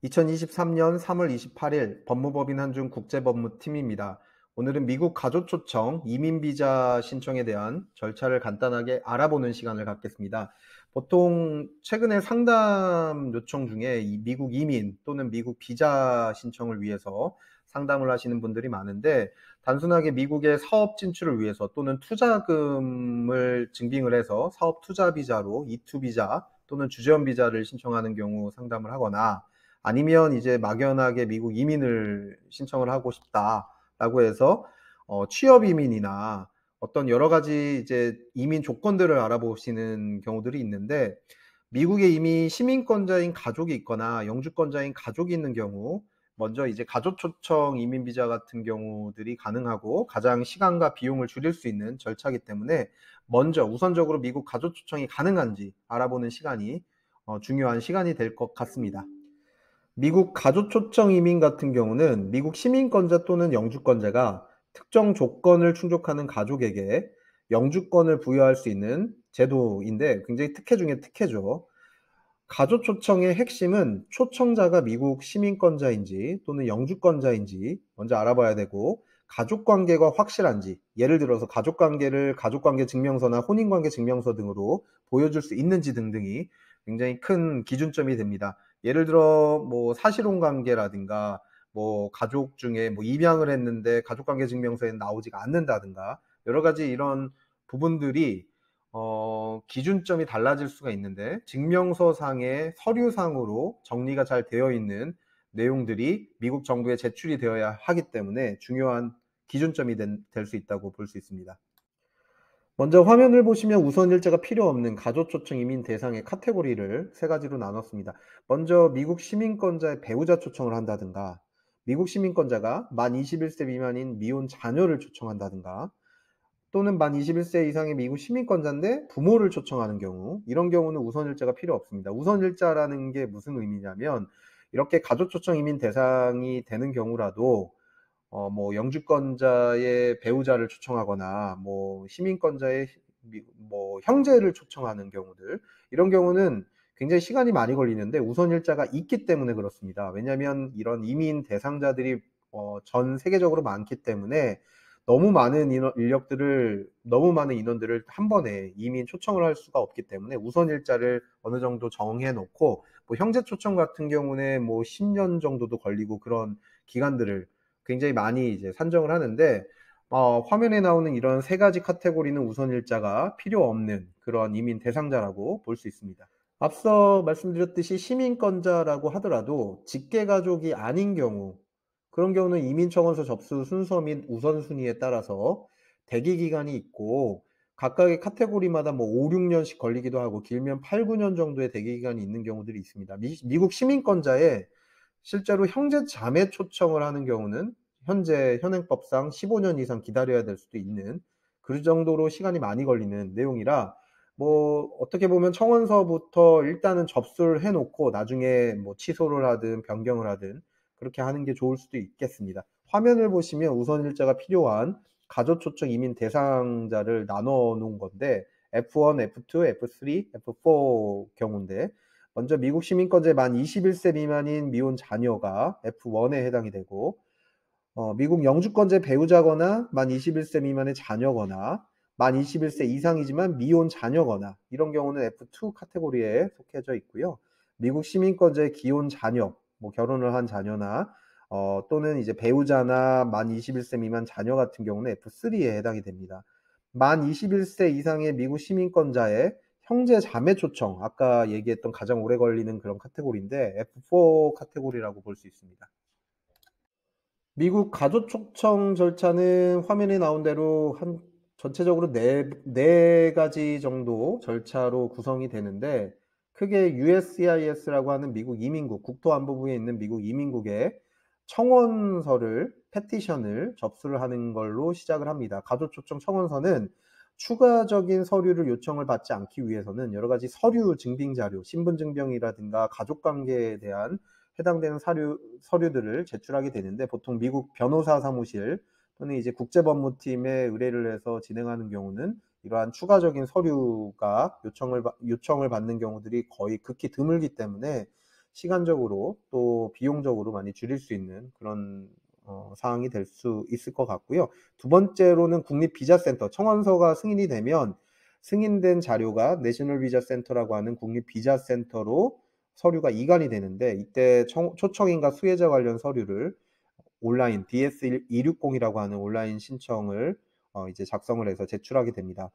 2023년 3월 28일 법무법인 한중 국제법무팀입니다. 오늘은 미국 가족초청 이민비자 신청에 대한 절차를 간단하게 알아보는 시간을 갖겠습니다. 보통 최근에 상담 요청 중에 이 미국 이민 또는 미국 비자 신청을 위해서 상담을 하시는 분들이 많은데, 단순하게 미국의 사업 진출을 위해서 또는 투자금을 증빙을 해서 사업 투자 비자로 E2 비자 또는 주재원 비자를 신청하는 경우 상담을 하거나, 아니면 이제 막연하게 미국 이민을 신청을 하고 싶다라고 해서 취업 이민이나 어떤 여러 가지 이제 이민 조건들을 알아보시는 경우들이 있는데, 미국에 이미 시민권자인 가족이 있거나 영주권자인 가족이 있는 경우 먼저 이제 가족 초청 이민 비자 같은 경우들이 가능하고 가장 시간과 비용을 줄일 수 있는 절차이기 때문에 먼저 우선적으로 미국 가족 초청이 가능한지 알아보는 시간이 중요한 시간이 될 것 같습니다. 미국 가족 초청 이민 같은 경우는 미국 시민권자 또는 영주권자가 특정 조건을 충족하는 가족에게 영주권을 부여할 수 있는 제도인데, 굉장히 특혜 중에 특혜죠. 가족 초청의 핵심은 초청자가 미국 시민권자인지 또는 영주권자인지 먼저 알아봐야 되고, 가족관계가 확실한지, 예를 들어서 가족관계를 가족관계 증명서나 혼인관계 증명서 등으로 보여줄 수 있는지 등등이 굉장히 큰 기준점이 됩니다. 예를 들어 뭐 사실혼 관계라든가, 뭐 가족 중에 뭐 입양을 했는데 가족관계 증명서에 나오지가 않는다든가, 여러 가지 이런 부분들이 기준점이 달라질 수가 있는데, 증명서상의 서류상으로 정리가 잘 되어 있는 내용들이 미국 정부에 제출이 되어야 하기 때문에 중요한 기준점이 될 수 있다고 볼 수 있습니다. 먼저 화면을 보시면 우선 일자가 필요 없는 가족 초청 이민 대상의 카테고리를 세 가지로 나눴습니다. 먼저 미국 시민권자의 배우자 초청을 한다든가, 미국 시민권자가 만 21세 미만인 미혼 자녀를 초청한다든가, 또는 만 21세 이상의 미국 시민권자인데 부모를 초청하는 경우, 이런 경우는 우선 일자가 필요 없습니다. 우선 일자라는 게 무슨 의미냐면, 이렇게 가족 초청 이민 대상이 되는 경우라도 뭐 영주권자의 배우자를 초청하거나 뭐 시민권자의 뭐 형제를 초청하는 경우들, 이런 경우는 굉장히 시간이 많이 걸리는데 우선 일자가 있기 때문에 그렇습니다. 왜냐하면 이런 이민 대상자들이 전 세계적으로 많기 때문에 너무 많은 너무 많은 인원들을 한 번에 이민 초청을 할 수가 없기 때문에 우선 일자를 어느 정도 정해 놓고, 뭐 형제 초청 같은 경우는 뭐 10년 정도도 걸리고 그런 기간들을 굉장히 많이 이제 산정을 하는데, 화면에 나오는 이런 세 가지 카테고리는 우선 일자가 필요 없는 그런 이민 대상자라고 볼 수 있습니다. 앞서 말씀드렸듯이 시민권자라고 하더라도 직계 가족이 아닌 경우, 그런 경우는 이민청원서 접수 순서 및 우선순위에 따라서 대기 기간이 있고, 각각의 카테고리마다 뭐 5, 6년씩 걸리기도 하고 길면 8, 9년 정도의 대기 기간이 있는 경우들이 있습니다. 미국 시민권자에 실제로 형제 자매 초청을 하는 경우는 현재 현행법상 15년 이상 기다려야 될 수도 있는, 그 정도로 시간이 많이 걸리는 내용이라, 뭐 어떻게 보면 청원서부터 일단은 접수를 해 놓고 나중에 뭐 취소를 하든 변경을 하든 그렇게 하는 게 좋을 수도 있겠습니다. 화면을 보시면 우선 일자가 필요한 가족 초청 이민 대상자를 나눠 놓은 건데, F1, F2, F3, F4 경우인데, 먼저 미국 시민권자의 만 21세 미만인 미혼 자녀가 F1에 해당이 되고, 미국 영주권자의 배우자거나 만 21세 미만의 자녀거나 만 21세 이상이지만 미혼 자녀거나, 이런 경우는 F2 카테고리에 속해져 있고요. 미국 시민권자의 기혼 자녀, 뭐 결혼을 한 자녀나 또는 이제 배우자나 만 21세 미만 자녀 같은 경우는 F3에 해당이 됩니다. 만 21세 이상의 미국 시민권자의 형제 자매 초청, 아까 얘기했던 가장 오래 걸리는 그런 카테고리인데 F4 카테고리라고 볼 수 있습니다. 미국 가족 초청 절차는 화면에 나온 대로 전체적으로 네 가지 정도 절차로 구성이 되는데, 크게 USCIS라고 하는 미국 이민국, 국토안보부에 있는 미국 이민국에 청원서를, 페티션을 접수를 하는 걸로 시작을 합니다. 가족 초청 청원서는 추가적인 서류를 요청을 받지 않기 위해서는 여러 가지 서류 증빙 자료, 신분증명이라든가 가족관계에 대한 해당되는 서류들을 제출하게 되는데, 보통 미국 변호사 사무실 또는 이제 국제법무팀에 의뢰를 해서 진행하는 경우는 이러한 추가적인 서류가 요청을 받는 경우들이 거의 극히 드물기 때문에 시간적으로 또 비용적으로 많이 줄일 수 있는 그런 사항이 될 수 있을 것 같고요. 두 번째로는 국립비자센터, 청원서가 승인이 되면 승인된 자료가 내셔널 비자 센터라고 하는 국립비자센터로 서류가 이관이 되는데, 이때 초청인과 수혜자 관련 서류를 온라인 DS260이라고 하는 온라인 신청을 이제 작성을 해서 제출하게 됩니다.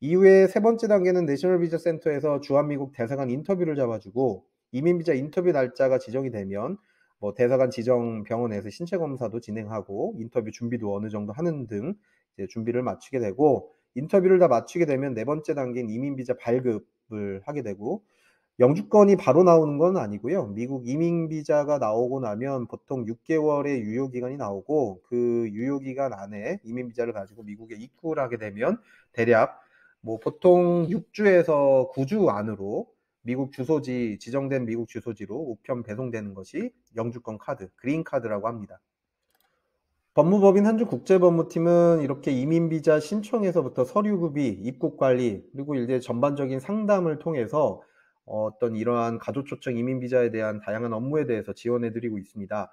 이후에 세 번째 단계는 내셔널 비자 센터에서 주한미국 대사관 인터뷰를 잡아주고, 이민비자 인터뷰 날짜가 지정이 되면 뭐 대사관 지정 병원에서 신체 검사도 진행하고 인터뷰 준비도 어느 정도 하는 등 이제 준비를 마치게 되고, 인터뷰를 다 마치게 되면 네 번째 단계인 이민비자 발급을 하게 되고, 영주권이 바로 나오는 건 아니고요. 미국 이민비자가 나오고 나면 보통 6개월의 유효기간이 나오고, 그 유효기간 안에 이민비자를 가지고 미국에 입국을 하게 되면 대략 뭐 보통 6주에서 9주 안으로 미국 주소지, 지정된 미국 주소지로 우편 배송되는 것이 영주권 카드, 그린카드라고 합니다. 법무법인 한주국제법무팀은 이렇게 이민비자 신청에서부터 서류급의, 입국관리, 그리고 이제 전반적인 상담을 통해서 어떤 이러한 가족초청 이민비자에 대한 다양한 업무에 대해서 지원해드리고 있습니다.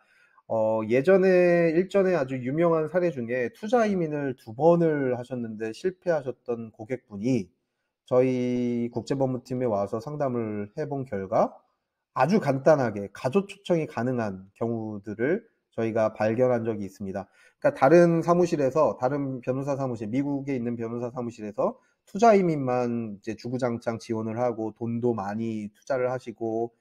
예전에 일전에 아주 유명한 사례 중에 투자 이민을 2번을 하셨는데 실패하셨던 고객분이 저희 국제법무팀에 와서 상담을 해본 결과 아주 간단하게 가족 초청이 가능한 경우들을 저희가 발견한 적이 있습니다. 그러니까 다른 사무실에서, 다른 변호사 사무실, 미국에 있는 변호사 사무실에서 투자 이민만 이제 주구장창 지원을 하고 돈도 많이 투자를 하시고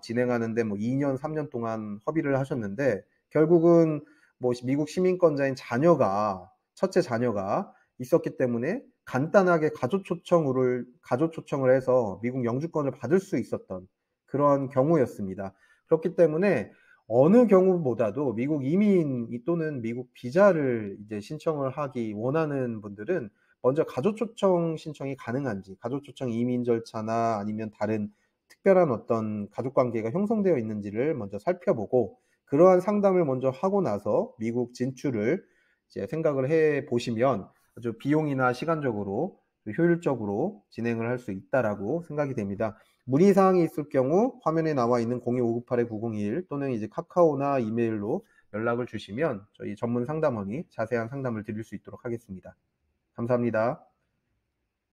진행하는데 뭐 2년, 3년 동안 허비를 하셨는데, 결국은 뭐 미국 시민권자인 자녀가, 첫째 자녀가 있었기 때문에 간단하게 가족 초청을 해서 미국 영주권을 받을 수 있었던 그런 경우였습니다. 그렇기 때문에 어느 경우보다도 미국 이민 또는 미국 비자를 이제 신청을 하기 원하는 분들은 먼저 가족 초청 신청이 가능한지, 가족 초청 이민 절차나 아니면 다른 특별한 어떤 가족 관계가 형성되어 있는지를 먼저 살펴보고, 그러한 상담을 먼저 하고 나서 미국 진출을 이제 생각을 해 보시면 아주 비용이나 시간적으로 효율적으로 진행을 할 수 있다라고 생각이 됩니다. 문의사항이 있을 경우 화면에 나와 있는 02-598-9021 또는 이제 카카오나 이메일로 연락을 주시면 저희 전문 상담원이 자세한 상담을 드릴 수 있도록 하겠습니다. 감사합니다.